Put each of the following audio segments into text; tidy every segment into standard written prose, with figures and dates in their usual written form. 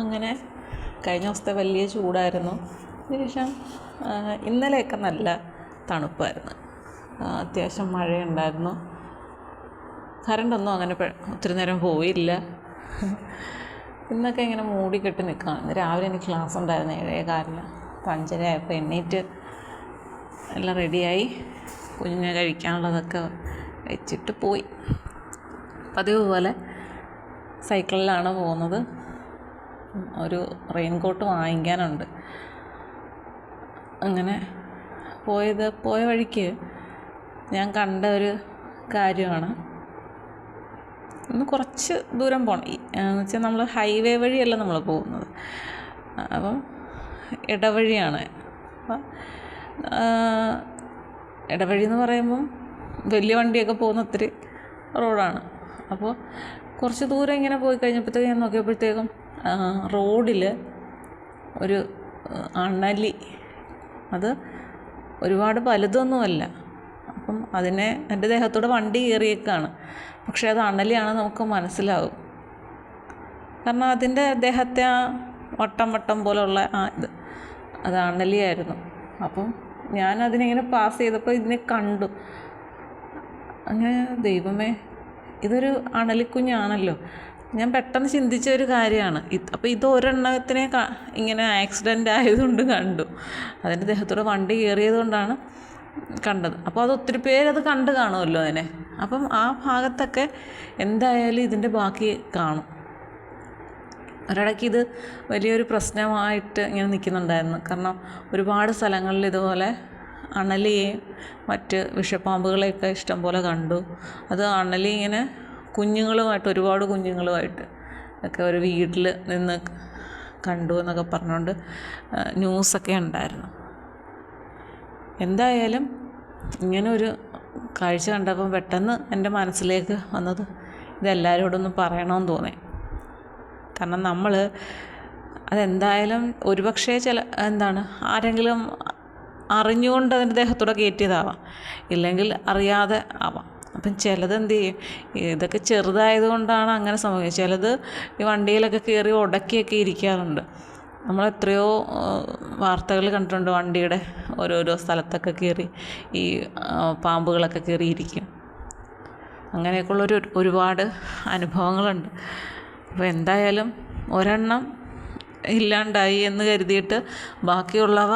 അങ്ങനെ കഴിഞ്ഞ ദിവസത്തെ വലിയ ചൂടായിരുന്നു. അതിനുശേഷം ഇന്നലെയൊക്കെ നല്ല തണുപ്പായിരുന്നു. അത്യാവശ്യം മഴയുണ്ടായിരുന്നു. കറണ്ടൊന്നും അങ്ങനെ ഒത്തിരി നേരം പോയില്ല. ഇന്നൊക്കെ ഇങ്ങനെ മൂടിക്കെട്ടി നിൽക്കുകയാണ്. ഇന്ന് രാവിലെ എനിക്ക് ക്ലാസ് ഉണ്ടായിരുന്നു 7:15. അപ്പോൾ 5:30 ആയപ്പോൾ എണ്ണീറ്റ് എല്ലാം റെഡിയായി കുഞ്ഞിനെ കഴിക്കാനുള്ളതൊക്കെ വെച്ചിട്ട് പോയി. പതിവ് പോലെ സൈക്കിളിലാണ് പോകുന്നത്. ഒരു റെയിൻകോട്ട് വാങ്ങിക്കാനുണ്ട്. അങ്ങനെ പോയ വഴിക്ക് ഞാൻ കണ്ട ഒരു കാര്യമാണ്. ഇന്ന് കുറച്ച് ദൂരം പോകണം. എന്ന് വെച്ചാൽ നമ്മൾ ഹൈവേ വഴിയല്ല നമ്മൾ പോകുന്നത്, അപ്പം ഇടവഴിയാണ്. അപ്പം ഇടവഴി എന്ന് പറയുമ്പം വലിയ വണ്ടിയൊക്കെ പോകുന്ന ഒത്തിരി റോഡാണ്. അപ്പോൾ കുറച്ച് ദൂരം ഇങ്ങനെ പോയി കഴിഞ്ഞപ്പോഴത്തേക്കും ഞാൻ നോക്കിയപ്പോഴത്തേക്കും റോഡിൽ ഒരു അണലി, അത് ഒരുപാട് വലുതൊന്നുമല്ല. അപ്പം അതിനെ എൻ്റെ ദേഹത്തൂടെ വണ്ടി കയറിയേക്കാണ്. പക്ഷേ അത് അണലിയാണ് നമുക്ക് മനസ്സിലാവും. കാരണം അതിൻ്റെ ദേഹത്തെ ആ വട്ടം പോലുള്ള അത് അണലിയായിരുന്നു. അപ്പം ഞാനതിനിങ്ങനെ പാസ് ചെയ്തപ്പോൾ ഇതിനെ കണ്ടു. അങ്ങനെ ദൈവമേ, ഇതൊരു അണലിക്കുഞ്ഞാണല്ലോ. ഞാൻ പെട്ടെന്ന് ചിന്തിച്ച ഒരു കാര്യമാണ്. അപ്പോൾ ഇത് ഒരെണ്ണത്തിനെ ഇങ്ങനെ ആക്സിഡൻ്റ് ആയതുകൊണ്ട് കണ്ടു. അതിൻ്റെ ദേഹത്തൂടെ വണ്ടി കയറിയത് കൊണ്ടാണ് കണ്ടത്. അപ്പോൾ അത് ഒത്തിരി പേരത് കണ്ടു കാണുമല്ലോ അതിനെ. അപ്പം ആ ഭാഗത്തൊക്കെ എന്തായാലും ഇതിൻ്റെ ബാക്കി കാണും. ഒരിടയ്ക്ക് ഇത് വലിയൊരു പ്രശ്നമായിട്ട് ഇങ്ങനെ നിൽക്കുന്നുണ്ടായിരുന്നു. കാരണം ഒരുപാട് സ്ഥലങ്ങളിൽ ഇതുപോലെ അണലിയെയും മറ്റ് വിഷപ്പാമ്പുകളെയൊക്കെ ഇഷ്ടം പോലെ കണ്ടു. അത് അണലി ഇങ്ങനെ കുഞ്ഞുങ്ങളുമായിട്ട്, ഒരുപാട് കുഞ്ഞുങ്ങളുമായിട്ട് ഒക്കെ ഒരു വീട്ടിൽ നിന്ന് കണ്ടു എന്നൊക്കെ പറഞ്ഞുകൊണ്ട് ന്യൂസൊക്കെ ഉണ്ടായിരുന്നു. എന്തായാലും ഇങ്ങനെ ഒരു കാഴ്ച കണ്ടപ്പം പെട്ടെന്ന് എൻ്റെ മനസ്സിലേക്ക് വന്നത് ഇതെല്ലാവരോടൊന്ന് പറയണമെന്ന് തോന്നി. കാരണം നമ്മൾ അതെന്തായാലും ഒരുപക്ഷെ ആരെങ്കിലും അറിഞ്ഞുകൊണ്ട് അതിൻ്റെ ദേഹത്തൂടെ കയറ്റിയതാവാം, ഇല്ലെങ്കിൽ അറിയാതെ ആവാം. അപ്പം ചിലത് എന്ത് ചെയ്യും, ഇതൊക്കെ ചെറുതായത് കൊണ്ടാണ് അങ്ങനെ സംഭവിക്കുന്നത്. ചിലത് ഈ വണ്ടിയിലൊക്കെ കയറി ഉടക്കിയൊക്കെ ഇരിക്കാറുണ്ട്. നമ്മൾ എത്രയോ വാർത്തകൾ കണ്ടിട്ടുണ്ട്, വണ്ടിയുടെ ഓരോരോ സ്ഥലത്തൊക്കെ കയറി ഈ പാമ്പുകളൊക്കെ കയറിയിരിക്കും. അങ്ങനെയൊക്കെയുള്ളൊരു ഒരുപാട് അനുഭവങ്ങളുണ്ട്. അപ്പോൾ എന്തായാലും ഒരെണ്ണം ഇല്ലാണ്ടായി എന്ന് കരുതിയിട്ട് ബാക്കിയുള്ളവ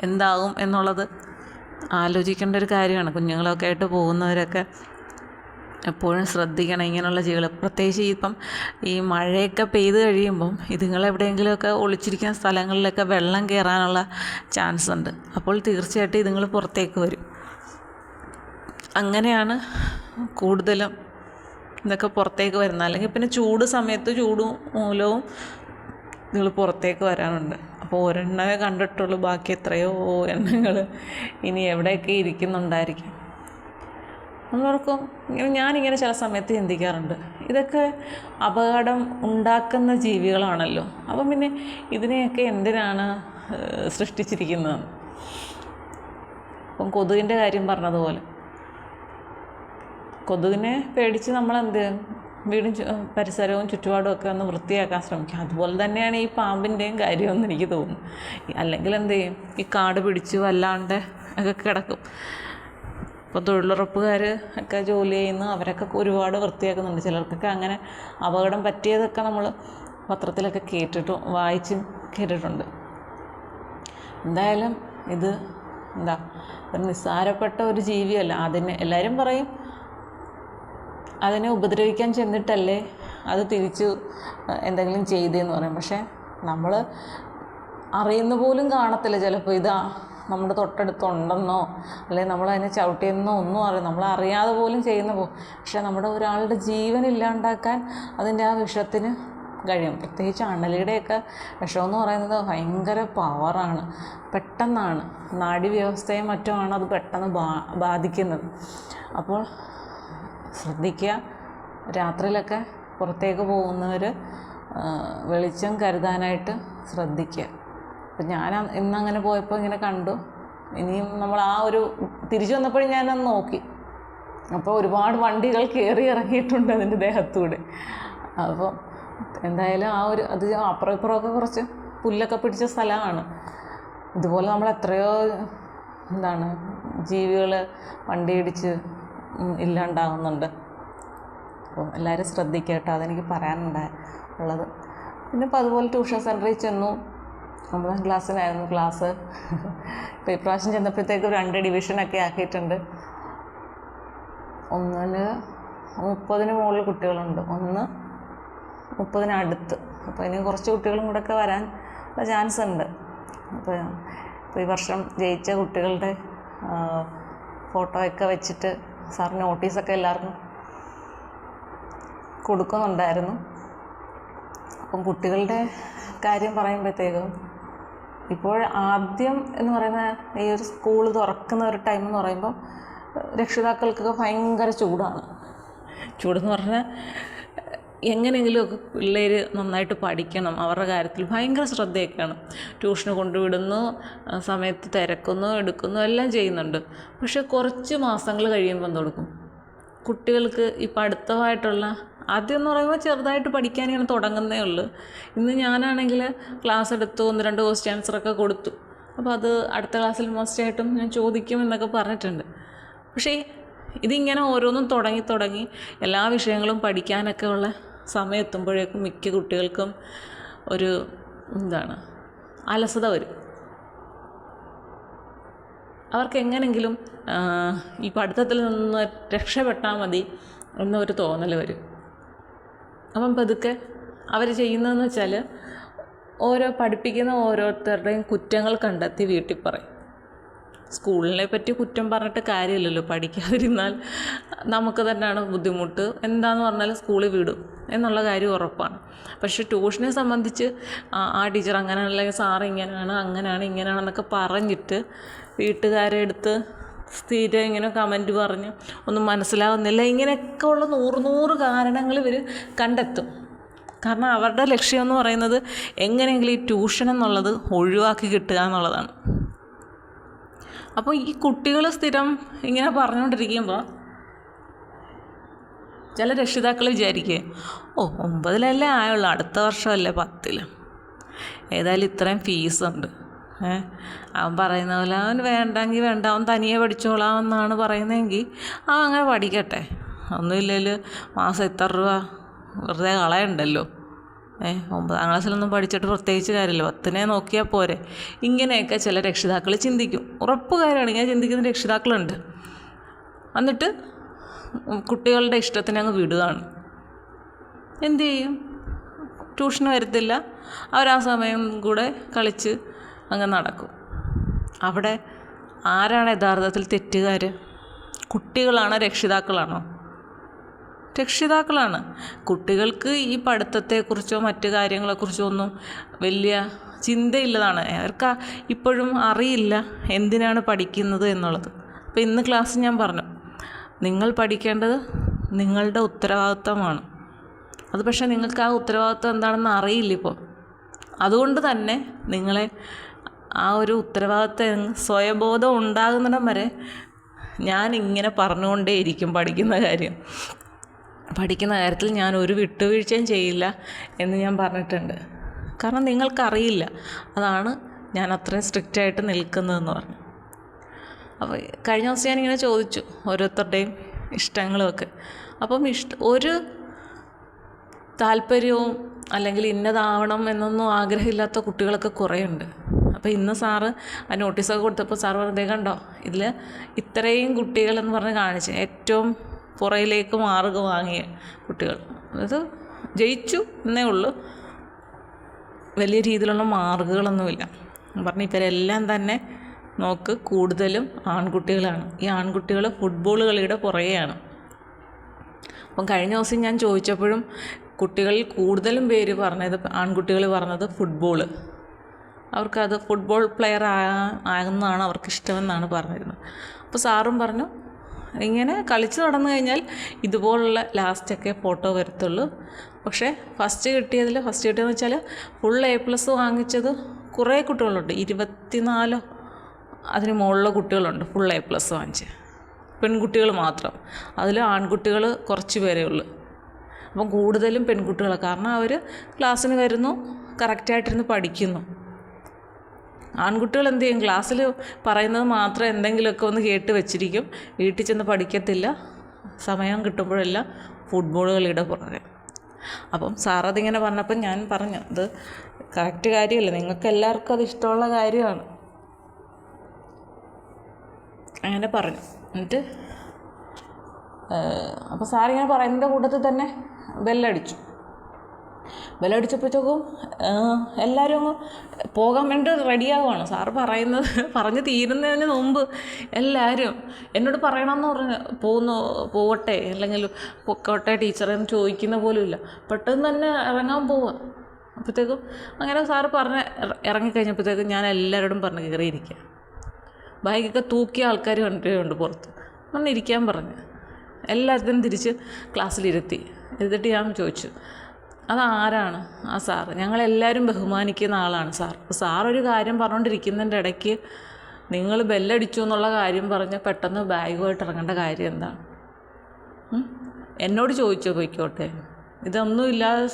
എന്താകും എന്നുള്ളത് ആലോചിക്കേണ്ട ഒരു കാര്യമാണ്. കുഞ്ഞുങ്ങളൊക്കെ ആയിട്ട് പോകുന്നവരൊക്കെ എപ്പോഴും ശ്രദ്ധിക്കണം ഇങ്ങനെയുള്ള ജീവികൾ. പ്രത്യേകിച്ച് ഇപ്പം ഈ മഴയൊക്കെ പെയ്ത് കഴിയുമ്പം ഇതുങ്ങളെവിടെയെങ്കിലുമൊക്കെ ഒളിച്ചിരിക്കുന്ന സ്ഥലങ്ങളിലൊക്കെ വെള്ളം കയറാനുള്ള ചാൻസ് ഉണ്ട്. അപ്പോൾ തീർച്ചയായിട്ടും ഇതുങ്ങൾ പുറത്തേക്ക് വരും. അങ്ങനെയാണ് കൂടുതലും ഇതൊക്കെ പുറത്തേക്ക് വരുന്നത്. അല്ലെങ്കിൽ പിന്നെ ചൂട് സമയത്ത് ചൂട് മൂലവും ഇതുങ്ങൾ പുറത്തേക്ക് വരാനുണ്ട്. അപ്പോൾ ഒരെണ്ണമേ കണ്ടിട്ടുള്ളൂ, ബാക്കി എത്രയോ എണ്ണങ്ങൾ ഇനി എവിടെയൊക്കെ ഇരിക്കുന്നുണ്ടായിരിക്കും. നമ്മളോർക്കും ഞാനിങ്ങനെ ചില സമയത്ത് ചിന്തിക്കാറുണ്ട്, ഇതൊക്കെ അപകടം ഉണ്ടാക്കുന്ന ജീവികളാണല്ലോ, അപ്പം പിന്നെ ഇതിനെയൊക്കെ എന്തിനാണ് സൃഷ്ടിച്ചിരിക്കുന്നതെന്ന്. അപ്പം കൊതുകിൻ്റെ കാര്യം പറഞ്ഞതുപോലെ കൊതുകിനെ പേടിച്ച് നമ്മളെന്ത് വീടും പരിസരവും ചുറ്റുപാടും ഒക്കെ ഒന്ന് വൃത്തിയാക്കാൻ ശ്രമിക്കും. അതുപോലെ തന്നെയാണ് ഈ പാമ്പിൻ്റെയും കാര്യമെന്ന് എനിക്ക് തോന്നുന്നു. അല്ലെങ്കിൽ എന്ത് ചെയ്യും, ഈ കാട് പിടിച്ച് വല്ലാണ്ട് ഒക്കെ കിടക്കും. ഇപ്പോൾ തൊഴിലുറപ്പുകാർ ഒക്കെ ജോലി ചെയ്യുന്നു, അവരൊക്കെ ഒരുപാട് വൃത്തിയാക്കുന്നുണ്ട്. ചിലർക്കൊക്കെ അങ്ങനെ അപകടം പറ്റിയതൊക്കെ നമ്മൾ പത്രത്തിലൊക്കെ വായിച്ചും കേട്ടിട്ടുണ്ട്. എന്തായാലും ഇത് ഒരു നിസ്സാരപ്പെട്ട ഒരു ജീവിയല്ല. അതിനെ എല്ലാവരും പറയും അതിനെ ഉപദ്രവിക്കാൻ ചെന്നിട്ടല്ലേ അത് തിരിച്ചു എന്തെങ്കിലും ചെയ്തതെന്ന് പറയും. പക്ഷേ നമ്മൾ അറിയുന്ന പോലും കാണത്തില്ല ചിലപ്പോൾ ഇത് നമ്മുടെ തൊട്ടടുത്തുണ്ടെന്നോ അല്ലെങ്കിൽ നമ്മളതിനെ ചവിട്ടിയെന്നോ ഒന്നും നമ്മൾ അറിയാതെ പോലും ചെയ്യുന്ന പക്ഷേ നമ്മുടെ ഒരാളുടെ ജീവൻ ഇല്ലാണ്ടാക്കാൻ അതിൻ്റെ ആ വിഷത്തിന് കഴിയും. പ്രത്യേകിച്ച് അണലിയുടെയൊക്കെ വിഷമെന്ന് പറയുന്നത് ഭയങ്കര പവറാണ്. പെട്ടെന്നാണ് നാഡീവ്യവസ്ഥയും മറ്റുമാണ് അത് പെട്ടെന്ന് ബാധിക്കുന്നത്. അപ്പോൾ ശ്രദ്ധിക്കുക. രാത്രിയിലൊക്കെ പുറത്തേക്ക് പോകുന്നവർ വെളിച്ചം കരുതാനായിട്ട് ശ്രദ്ധിക്കുക. അപ്പം ഞാൻ ഇന്നങ്ങനെ പോയപ്പോൾ ഇങ്ങനെ കണ്ടു. ഇനിയും നമ്മൾ തിരിച്ചു വന്നപ്പോഴും ഞാനന്ന് നോക്കി. അപ്പോൾ ഒരുപാട് വണ്ടികൾ കയറി ഇറങ്ങിയിട്ടുണ്ട് അതിൻ്റെ ദേഹത്തൂടെ. അപ്പോൾ എന്തായാലും അത് അപ്പുറം ഇപ്പുറമൊക്കെ കുറച്ച് പുല്ലൊക്കെ പിടിച്ച സ്ഥലമാണ്. ഇതുപോലെ നമ്മൾ എത്രയോ ജീവികൾ വണ്ടി ഇടിച്ച് ഇല്ലാണ്ടാകുന്നുണ്ട്. അപ്പോൾ എല്ലാവരും ശ്രദ്ധിക്കുക കേട്ടോ, അതെനിക്ക് പറയാനുള്ളത്. പിന്നെ ഇപ്പോൾ അതുപോലെ ട്യൂഷൻ സെൻറ്ററിൽ ചെന്നു. 9ാം ക്ലാസ്സിനായിരുന്നു ക്ലാസ്. ഇപ്പോൾ ഇപ്രാവശ്യം ചെന്നപ്പോഴത്തേക്ക് 2 ഡിവിഷനൊക്കെ ആക്കിയിട്ടുണ്ട്. ഒന്നിന് 30 മുകളിൽ കുട്ടികളുണ്ട്, ഒന്ന് 30 അടുത്ത്. അപ്പോൾ ഇനി കുറച്ച് കുട്ടികളും കൂടെ ഒക്കെ വരാൻ ചാൻസ് ഉണ്ട്. അപ്പോൾ ഈ വർഷം ജയിച്ച കുട്ടികളുടെ ഫോട്ടോയൊക്കെ വെച്ചിട്ട് സാർ നോട്ടീസൊക്കെ എല്ലാവർക്കും കൊടുക്കുന്നുണ്ടായിരുന്നു. അപ്പം കുട്ടികളുടെ കാര്യം പറയുമ്പോഴത്തേക്കും ഇപ്പോൾ ആദ്യം എന്ന് പറയുന്ന ഈ ഒരു സ്കൂൾ തുറക്കുന്ന ഒരു ടൈം എന്ന് പറയുമ്പോൾ രക്ഷിതാക്കൾക്കൊക്കെ ഭയങ്കര ചൂടെന്ന് പറഞ്ഞാൽ എങ്ങനെയെങ്കിലുമൊക്കെ പിള്ളേർ നന്നായിട്ട് പഠിക്കണം, അവരുടെ കാര്യത്തിൽ ഭയങ്കര ശ്രദ്ധയൊക്കെയാണ്. ട്യൂഷന് കൊണ്ടുവിടുന്നു, സമയത്ത് തിരക്കുന്നു, എടുക്കുന്നു, എല്ലാം ചെയ്യുന്നുണ്ട്. പക്ഷെ കുറച്ച് മാസങ്ങൾ കഴിയുമ്പോൾ കൊടുക്കും കുട്ടികൾക്ക് ഈ പഠിത്തമായിട്ടുള്ള ആദ്യം എന്ന് പറയുമ്പോൾ ചെറുതായിട്ട് പഠിക്കാൻ ഇങ്ങനെ തുടങ്ങുന്നേ ഉള്ളൂ. ഇന്ന് ഞാനാണെങ്കിൽ ക്ലാസ് എടുത്തു, 1-2 ക്വസ്റ്റ്യൻ ആൻസറൊക്കെ കൊടുത്തു. അപ്പോൾ അത് അടുത്ത ക്ലാസ്സിൽ മസ്റ്റായിട്ടും ഞാൻ ചോദിക്കും എന്നൊക്കെ പറഞ്ഞിട്ടുണ്ട്. പക്ഷേ ഇതിങ്ങനെ ഓരോന്നും തുടങ്ങി എല്ലാ വിഷയങ്ങളും പഠിക്കാനൊക്കെ ഉള്ള സമയം എത്തുമ്പോഴേക്കും മിക്ക കുട്ടികൾക്കും ഒരു അലസത വരും. അവർക്ക് എങ്ങനെയെങ്കിലും ഈ പഠിത്തത്തിൽ നിന്ന് രക്ഷപ്പെട്ടാൽ മതി എന്നൊരു തോന്നൽ വരും. അപ്പം പതുക്കെ അവർ ചെയ്യുന്നതെന്ന് വെച്ചാൽ പഠിപ്പിക്കുന്ന ഓരോരുത്തരുടെയും കുറ്റങ്ങൾ കണ്ടെത്തി വീട്ടിൽ പറയും. സ്കൂളിനെ പറ്റി കുറ്റം പറഞ്ഞിട്ട് കാര്യമില്ലല്ലോ, പഠിക്കാതിരുന്നാൽ നമുക്ക് തന്നെയാണ് ബുദ്ധിമുട്ട്. എന്താണെന്ന് പറഞ്ഞാൽ സ്കൂളിൽ വിടും എന്നുള്ള കാര്യം ഉറപ്പാണ്. പക്ഷേ ട്യൂഷനെ സംബന്ധിച്ച് ആ ടീച്ചർ അങ്ങനെയാണ്, അല്ലെങ്കിൽ സാറ് ഇങ്ങനെയാണ്, ഇങ്ങനെയാണെന്നൊക്കെ പറഞ്ഞിട്ട് വീട്ടുകാരെ എടുത്ത് സ്ഥിരം ഇങ്ങനെ കമൻറ്റ് പറഞ്ഞ് ഒന്നും മനസ്സിലാകുന്നില്ല, ഇങ്ങനെയൊക്കെ ഉള്ള 100 കാരണങ്ങൾ ഇവർ കണ്ടെത്തും. കാരണം അവരുടെ ലക്ഷ്യം എന്ന് പറയുന്നത് എങ്ങനെയെങ്കിലും ഈ ട്യൂഷൻ എന്നുള്ളത് ഒഴിവാക്കി കിട്ടുക എന്നുള്ളതാണ്. അപ്പോൾ ഈ കുട്ടികൾ സ്ഥിരം ഇങ്ങനെ പറഞ്ഞുകൊണ്ടിരിക്കുമ്പോൾ ചില രക്ഷിതാക്കൾ വിചാരിക്കുക, 9-ലല്ലേ ആയുള്ളൂ, അടുത്ത വർഷമല്ലേ 10-ൽ, ഏതായാലും ഇത്രയും ഫീസുണ്ട്, അവൻ പറയുന്ന പോലെ അവൻ വേണ്ടെങ്കിൽ വേണ്ട, അവൻ തനിയെ പഠിച്ചോളാം എന്നാണ് പറയുന്നതെങ്കിൽ അങ്ങനെ പഠിക്കട്ടെ. ഒന്നുമില്ലെങ്കിൽ മാസം എത്ര രൂപ വെറുതെ കളയണ്ടല്ലോ. 9ാം ക്ലാസ്സിലൊന്നും പഠിച്ചിട്ട് പ്രത്യേകിച്ച് കാര്യമില്ല, 10നെ നോക്കിയാൽ പോരെ. ഇങ്ങനെയൊക്കെ ചില രക്ഷിതാക്കൾ ചിന്തിക്കും. ഉറപ്പ് കാര്യമാണ്, ഇങ്ങനെ ചിന്തിക്കുന്ന രക്ഷിതാക്കളുണ്ട്. എന്നിട്ട് കുട്ടികളുടെ ഇഷ്ടത്തിന് അങ്ങ് വിടുകയാണ്. എന്തു ചെയ്യും? ട്യൂഷന് വരത്തില്ല, അവരാ സമയം കൂടെ കളിച്ച് അങ്ങ് നടക്കും. അവിടെ ആരാണ് യഥാർത്ഥത്തിൽ തെറ്റുകാർ? കുട്ടികളാണോ രക്ഷിതാക്കളാണോ? രക്ഷിതാക്കളാണ്. കുട്ടികൾക്ക് ഈ പഠിത്തത്തെക്കുറിച്ചോ മറ്റു കാര്യങ്ങളെക്കുറിച്ചോ ഒന്നും വലിയ ചിന്തയില്ലതാണ്. അവർക്ക് ഇപ്പോഴും അറിയില്ല എന്തിനാണ് പഠിക്കുന്നത് എന്നുള്ളത്. അപ്പോൾ ഇന്ന് ക്ലാസ് ഞാൻ പറഞ്ഞു, നിങ്ങൾ പഠിക്കേണ്ടത് നിങ്ങളുടെ ഉത്തരവാദിത്തമാണ്. അത് പക്ഷേ നിങ്ങൾക്ക് ആ ഉത്തരവാദിത്തം എന്താണെന്ന് അറിയില്ല ഇപ്പോൾ. അതുകൊണ്ട് തന്നെ നിങ്ങളെ ആ ഒരു ഉത്തരവാദിത്തം സ്വയബോധം ഉണ്ടാകുന്നിടം വരെ ഞാനിങ്ങനെ പറഞ്ഞുകൊണ്ടേയിരിക്കും പഠിക്കുന്ന കാര്യത്തിൽ ഞാൻ ഒരു വിട്ടുവീഴ്ചയും ചെയ്യില്ല എന്ന് ഞാൻ പറഞ്ഞിട്ടുണ്ട്. കാരണം നിങ്ങൾക്കറിയില്ല, അതാണ് ഞാൻ അത്രയും സ്ട്രിക്റ്റായിട്ട് നിൽക്കുന്നതെന്ന് പറഞ്ഞു. അപ്പോൾ കഴിഞ്ഞ ദിവസം ഞാനിങ്ങനെ ചോദിച്ചു ഓരോരുത്തരുടെയും ഇഷ്ടങ്ങളുമൊക്കെ. അപ്പം ഒരു താല്പര്യവും അല്ലെങ്കിൽ ഇന്നതാവണം എന്നൊന്നും ആഗ്രഹമില്ലാത്ത കുട്ടികളൊക്കെ കുറേ ഉണ്ട്. അപ്പോൾ ഇന്ന് സാറ് ആ നോട്ടീസൊക്കെ കൊടുത്തപ്പോൾ സാറ് പറഞ്ഞതേ കണ്ടോ, ഇതിൽ ഇത്രയും കുട്ടികളെന്ന് പറഞ്ഞ് കാണിച്ച് ഏറ്റവും പുറയിലേക്ക് മാർഗ് വാങ്ങിയ കുട്ടികൾ, അതായത് ജയിച്ചു എന്നേ ഉള്ളൂ, വലിയ രീതിയിലുള്ള മാർക്കുകളൊന്നുമില്ല പറഞ്ഞ്. ഇവരെല്ലാം തന്നെ നോക്ക് കൂടുതലും ആൺകുട്ടികളാണ്. ഈ ആൺകുട്ടികൾ ഫുട്ബോൾ കളിയുടെ പുറകെയാണ്. അപ്പം കഴിഞ്ഞ ദിവസം ഞാൻ ചോദിച്ചപ്പോഴും കുട്ടികളിൽ കൂടുതലും പേര് പറഞ്ഞത്, ആൺകുട്ടികൾ പറഞ്ഞത് ഫുട്ബോള്, അവർക്കത് ഫുട്ബോൾ പ്ലെയർ ആകുന്നതാണ് അവർക്കിഷ്ടമെന്നാണ് പറഞ്ഞിരുന്നത്. അപ്പോൾ സാറും പറഞ്ഞു, ഇങ്ങനെ കളിച്ച് നടന്നു കഴിഞ്ഞാൽ ഇതുപോലുള്ള ലാസ്റ്റൊക്കെ ഫോട്ടോ വരത്തുള്ളൂ. പക്ഷേ ഫസ്റ്റ് കിട്ടിയതെന്ന് വെച്ചാൽ ഫുൾ A+ വാങ്ങിച്ചത് കുറേ കുട്ടികളുണ്ട്, 24 അതിന് മുകളിലുള്ള കുട്ടികളുണ്ട് ഫുൾ A+ വാങ്ങിച്ച്, പെൺകുട്ടികൾ മാത്രം. അതിൽ ആൺകുട്ടികൾ കുറച്ച് പേരേ ഉള്ളൂ. അപ്പം കൂടുതലും പെൺകുട്ടികളാണ്. കാരണം അവർ ക്ലാസ്സിന് വരുന്നു, കറക്റ്റായിട്ടിരുന്ന് പഠിക്കുന്നു. ആൺകുട്ടികൾ എന്ത് ചെയ്യും? ക്ലാസ്സിൽ പറയുന്നത് മാത്രം എന്തെങ്കിലുമൊക്കെ ഒന്ന് കേട്ട് വെച്ചിരിക്കും, വീട്ടിൽ ചെന്ന് പഠിക്കത്തില്ല. സമയം കിട്ടുമ്പോഴെല്ലാം ഫുട്ബോൾ കളിയുടെ പുറകെ. അപ്പം സാറതിങ്ങനെ പറഞ്ഞപ്പം ഞാൻ പറഞ്ഞു, അത് കറക്റ്റ് കാര്യമല്ല, നിങ്ങൾക്ക് എല്ലാവർക്കും അത് ഇഷ്ടമുള്ള കാര്യമാണ്. അങ്ങനെ പറഞ്ഞു. എന്നിട്ട് അപ്പോൾ സാറിങ്ങനെ പറയുന്നതിൻ്റെ കൂട്ടത്തിൽ തന്നെ ബെല്ലടിച്ചു. ബെല്ലടിച്ചപ്പോഴത്തേക്കും എല്ലാവരും അങ്ങ് പോകാൻ വേണ്ടി റെഡിയാവുകയാണ്. സാറ് പറഞ്ഞ് തീരുന്നതിന് മുമ്പ് എല്ലാവരും എന്നോട് പറയണമെന്ന് പോവട്ടെ, അല്ലെങ്കിൽ പൊക്കോട്ടെ ടീച്ചറെ എന്ന് ചോദിക്കുന്ന പോലുമില്ല. പെട്ടെന്ന് തന്നെ ഇറങ്ങാൻ പോവുക. അപ്പോഴത്തേക്കും അങ്ങനെ സാറ് ഇറങ്ങിക്കഴിഞ്ഞപ്പോഴത്തേക്കും ഞാൻ എല്ലാവരോടും പറഞ്ഞ് കയറിയിരിക്കുക. ബാഗൊക്കെ തൂക്കിയ ആൾക്കാർ കണ്ടിട്ടുണ്ട് പുറത്ത്. ഇരിക്കാൻ പറഞ്ഞു. എല്ലാത്തിനും തിരിച്ച് ക്ലാസ്സിലിരുത്തി. എന്നിട്ട് ഞാൻ ചോദിച്ചു, അതാരാണ് ആ സാറ്? ഞങ്ങളെല്ലാവരും ബഹുമാനിക്കുന്ന ആളാണ് സാർ. അപ്പോൾ സാറൊരു കാര്യം പറഞ്ഞുകൊണ്ടിരിക്കുന്നതിൻ്റെ ഇടയ്ക്ക് നിങ്ങൾ ബെല്ലടിച്ചു എന്നുള്ള കാര്യം പറഞ്ഞ് പെട്ടെന്ന് ബാഗുമായിട്ട് ഇറങ്ങേണ്ട കാര്യം എന്താണ്? എന്നോട് ചോദിച്ചോ പോയിക്കോട്ടെ, ഇതൊന്നുമില്ലാതെ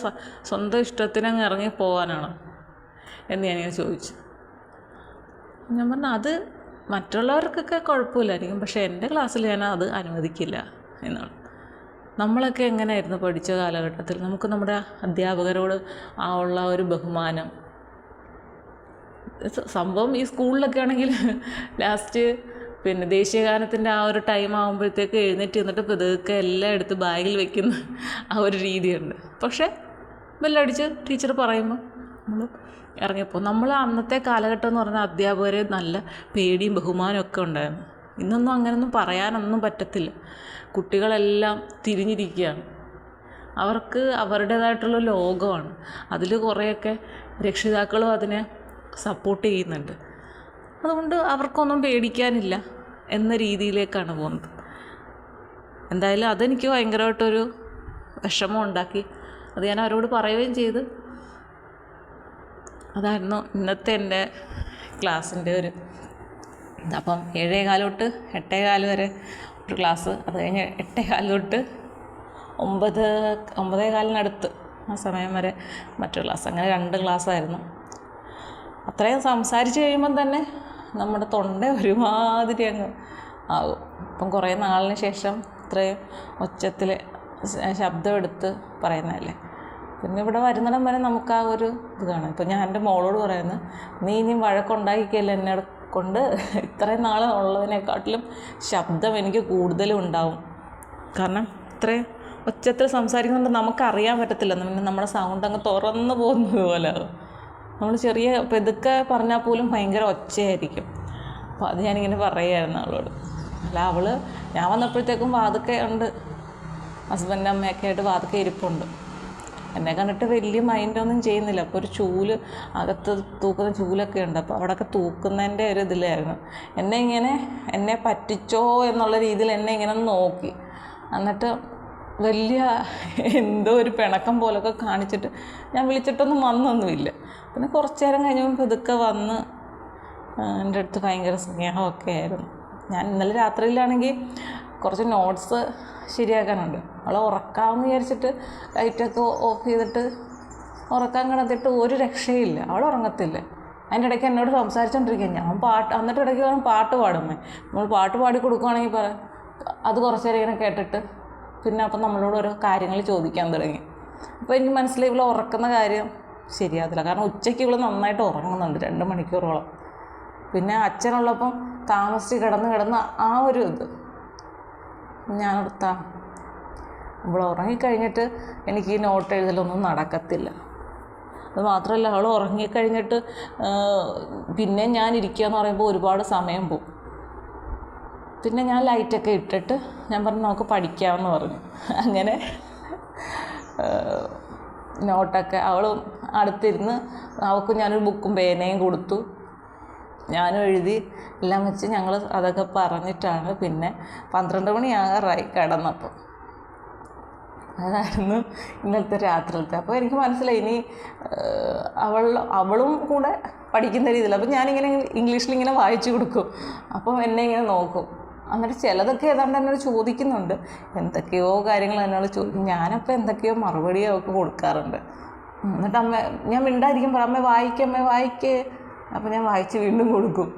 സ്വന്തം ഇഷ്ടത്തിനങ്ങ് ഇറങ്ങി പോകാനാണോ എന്ന് ഞാനിങ്ങനെ ചോദിച്ചു. ഞാൻ പറഞ്ഞു, അത് മറ്റുള്ളവർക്കൊക്കെ കുഴപ്പമില്ലായിരിക്കും, പക്ഷേ എൻ്റെ ക്ലാസ്സിൽ ഞാൻ അത് അനുവദിക്കില്ല എന്നാണ്. നമ്മളൊക്കെ എങ്ങനെയായിരുന്നു പഠിച്ച കാലഘട്ടത്തിൽ? നമുക്ക് നമ്മുടെ അധ്യാപകരോട് ഉള്ള ഒരു ബഹുമാനം. സംഭവം ഈ സ്കൂളിലൊക്കെ ആണെങ്കിൽ ലാസ്റ്റ് ദേശീയഗാനത്തിൻ്റെ ആ ഒരു ടൈം ആകുമ്പോഴത്തേക്ക് എഴുന്നേറ്റ് നിന്നിട്ട് പതുക്കെ എല്ലാം എടുത്ത് ബാഗിൽ വെക്കുന്ന ആ ഒരു രീതിയുണ്ട്. പക്ഷേ ബെല്ലടിച്ച് ടീച്ചർ പറയുമ്പോൾ നമ്മൾ ഇറങ്ങിപ്പോൾ. നമ്മൾ അന്നത്തെ കാലഘട്ടം എന്ന് പറഞ്ഞാൽ അധ്യാപകരെ നല്ല പേടിയും ബഹുമാനവും ഒക്കെ ഉണ്ടായിരുന്നു. ഇന്നൊന്നും അങ്ങനെയൊന്നും പറയാനൊന്നും പറ്റത്തില്ല. കുട്ടികളെല്ലാം തിരിഞ്ഞിരിക്കുകയാണ്. അവർക്ക് അവരുടേതായിട്ടുള്ള ലോകമാണ്. അതിൽ കുറേയൊക്കെ രക്ഷിതാക്കളും അതിനെ സപ്പോർട്ട് ചെയ്യുന്നുണ്ട്. അതുകൊണ്ട് അവർക്കൊന്നും പേടിക്കാനില്ല എന്ന രീതിയിലേക്കാണ് പോകുന്നത്. എന്തായാലും അതെനിക്ക് ഭയങ്കരമായിട്ടൊരു വിഷമം ഉണ്ടാക്കി. അത് ഞാൻ അവരോട് പറയുകയും ചെയ്ത്. അതായിരുന്നു ഇന്നത്തെ എൻ്റെ ക്ലാസ്സിൻ്റെ ഒരു അപ്പം 7:15 തൊട്ട് 8:15 വരെ ഒരു ക്ലാസ്. അത് കഴിഞ്ഞ് 8:15 തൊട്ട് 9:15 ആ സമയം വരെ മറ്റൊരു ക്ലാസ്. അങ്ങനെ 2 ക്ലാസ്സായിരുന്നു. അത്രയും സംസാരിച്ച് കഴിയുമ്പം തന്നെ നമ്മുടെ തൊണ്ട ഒരുമാതിരി അങ്ങ് ആകും. ഇപ്പം കുറേ നാളിന് ശേഷം ഇത്രയും ഒച്ചത്തിൽ ശബ്ദം എടുത്ത് പറയുന്നതല്ലേ. പിന്നെ ഇവിടെ വരുന്നിടം വരെ നമുക്ക് ആ ഒരു ഇത് കാണാം. ഇപ്പം ഞാൻ എൻ്റെ മോളോട് പറയുന്നത്, നീ ഇനി വഴക്കുണ്ടാക്കിക്കല്ലേ എന്നെ കൊണ്ട്, ഇത്രയും നാൾ ഉള്ളതിനെക്കാട്ടിലും ശബ്ദം എനിക്ക് കൂടുതലും ഉണ്ടാവും. കാരണം ഇത്രയും ഒച്ചത്തിൽ സംസാരിക്കുന്നുണ്ട് നമുക്കറിയാൻ പറ്റത്തില്ല. നമ്മുടെ സൗണ്ട് അങ്ങ് തുറന്നു പോകുന്നത് പോലെ ആകും. നമ്മൾ ചെറിയ പെതുക്കെ പറഞ്ഞാൽ പോലും ഭയങ്കര ഒച്ചയായിരിക്കും. അപ്പോൾ അത് ഞാനിങ്ങനെ പറയുമായിരുന്നു അവളോട്. അല്ല ഞാൻ വന്നപ്പോഴത്തേക്കും വാതുക്കെ ഉണ്ട്, ഹസ്ബൻഡ് അമ്മയൊക്കെ ആയിട്ട് വാതുക്കെ ഇരിപ്പുണ്ട്. എന്നെ കണ്ടിട്ട് വലിയ മൈൻഡൊന്നും ചെയ്യുന്നില്ല. അപ്പോൾ ഒരു ചൂല് അകത്ത് തൂക്കുന്ന ചൂലൊക്കെ ഉണ്ട്. അപ്പോൾ അവിടെയൊക്കെ തൂക്കുന്നതിൻ്റെ ഒരു ഇതിലായിരുന്നു. എന്നെ പറ്റിച്ചോ എന്നുള്ള രീതിയിൽ എന്നെ ഇങ്ങനെ നോക്കി. എന്നിട്ട് വലിയ എന്തോ ഒരു പിണക്കം പോലൊക്കെ കാണിച്ചിട്ട് ഞാൻ വിളിച്ചിട്ടൊന്നും വന്നൊന്നുമില്ല. പിന്നെ കുറച്ച് നേരം കഴിഞ്ഞപ്പോൾ ഇതൊക്കെ വന്ന് എൻ്റെ അടുത്ത് ഭയങ്കര സ്നേഹമൊക്കെ ആയിരുന്നു. ഞാൻ ഇന്നലെ രാത്രിയിലാണെങ്കിൽ കുറച്ച് നോട്ട്സ് ശരിയാക്കാനുണ്ട്. അവളെ ഉറക്കാമെന്ന് വിചാരിച്ചിട്ട് ലൈറ്റൊക്കെ ഓഫ് ചെയ്തിട്ട് ഉറക്കാൻ കിടത്തിട്ട് ഒരു രക്ഷയില്ല. അവൾ ഉറങ്ങത്തില്ല. അതിൻ്റെ ഇടയ്ക്ക് എന്നോട് സംസാരിച്ചുകൊണ്ടിരിക്കുക. ഞാൻ എന്നിട്ട് ഇടയ്ക്ക് പറഞ്ഞു പാട്ട് പാടുമ്മേ. നമ്മൾ പാട്ട് പാടി കൊടുക്കുകയാണെങ്കിൽ അത് കുറച്ച് നേരം ഇങ്ങനെ കേട്ടിട്ട് പിന്നെ അപ്പം നമ്മളോട് ഓരോ കാര്യങ്ങൾ ചോദിക്കാൻ തുടങ്ങി. അപ്പോൾ എനിക്ക് മനസ്സിലായി ഇവളെ ഉറക്കുന്ന കാര്യം ശരിയാകത്തില്ല. കാരണം ഉച്ചയ്ക്ക് ഇവൾ നന്നായിട്ട് ഉറങ്ങുന്നുണ്ട് 2 മണിക്കൂറോളം. പിന്നെ അച്ഛനുള്ളപ്പം താമസിച്ച് കിടന്ന് ആ ഒരു ഇത് ഞാനെടുത്താ ഇവൾ ഉറങ്ങിക്കഴിഞ്ഞിട്ട് എനിക്ക് ഈ നോട്ട് എഴുതലൊന്നും നടക്കത്തില്ല. അത് മാത്രമല്ല, അവൾ ഉറങ്ങിക്കഴിഞ്ഞിട്ട് പിന്നെ ഞാൻ ഇരിക്കുക എന്ന് പറയുമ്പോൾ ഒരുപാട് സമയം പോകും. പിന്നെ ഞാൻ ലൈറ്റൊക്കെ ഇട്ടിട്ട് ഞാൻ പറഞ്ഞു നമുക്ക് പഠിക്കാമെന്ന് പറഞ്ഞു. അങ്ങനെ നോട്ടൊക്കെ അവളും അടുത്തിരുന്ന് അവൾക്ക് ഞാനൊരു ബുക്കും പേനയും കൊടുത്തു. ഞാനും എഴുതി എല്ലാം വെച്ച് ഞങ്ങൾ അതൊക്കെ പറഞ്ഞിട്ടാണ് പിന്നെ 12 മണിയാകാറായി കിടന്നപ്പോൾ. അതായിരുന്നു ഇന്നലത്തെ രാത്രിയിലത്തെ. അപ്പോൾ എനിക്ക് മനസ്സിലായി ഇനി അവളും കൂടെ പഠിക്കുന്ന രീതിയിൽ. അപ്പോൾ ഞാനിങ്ങനെ ഇംഗ്ലീഷിലിങ്ങനെ വായിച്ചു കൊടുക്കും. അപ്പോൾ എന്നെ ഇങ്ങനെ നോക്കും. എന്നിട്ട് ചിലതൊക്കെ ഏതാണ്ട് എന്നോട് ചോദിക്കുന്നുണ്ട്, എന്തൊക്കെയോ കാര്യങ്ങൾ എന്നോട് ചോദിക്കും. ഞാനപ്പോൾ എന്തൊക്കെയോ മറുപടി അവൾക്ക് കൊടുക്കാറുണ്ട്. എന്നിട്ട് ഞാൻ മിണ്ടായിരിക്കും, അമ്മ വായിക്കേ. അപ്പോൾ ഞാൻ വായിച്ച് വീണ്ടും കൊടുക്കും.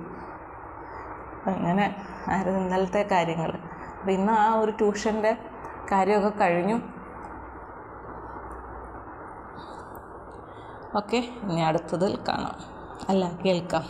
അങ്ങനെ ആയിരുന്നു ഇന്നലത്തെ കാര്യങ്ങൾ. അപ്പോൾ ഇന്ന് ആ ഒരു ട്യൂഷൻ്റെ കാര്യമൊക്കെ കഴിഞ്ഞു. ഓക്കെ, ഇനി അടുത്തതിൽ കാണാം, കേൾക്കാം.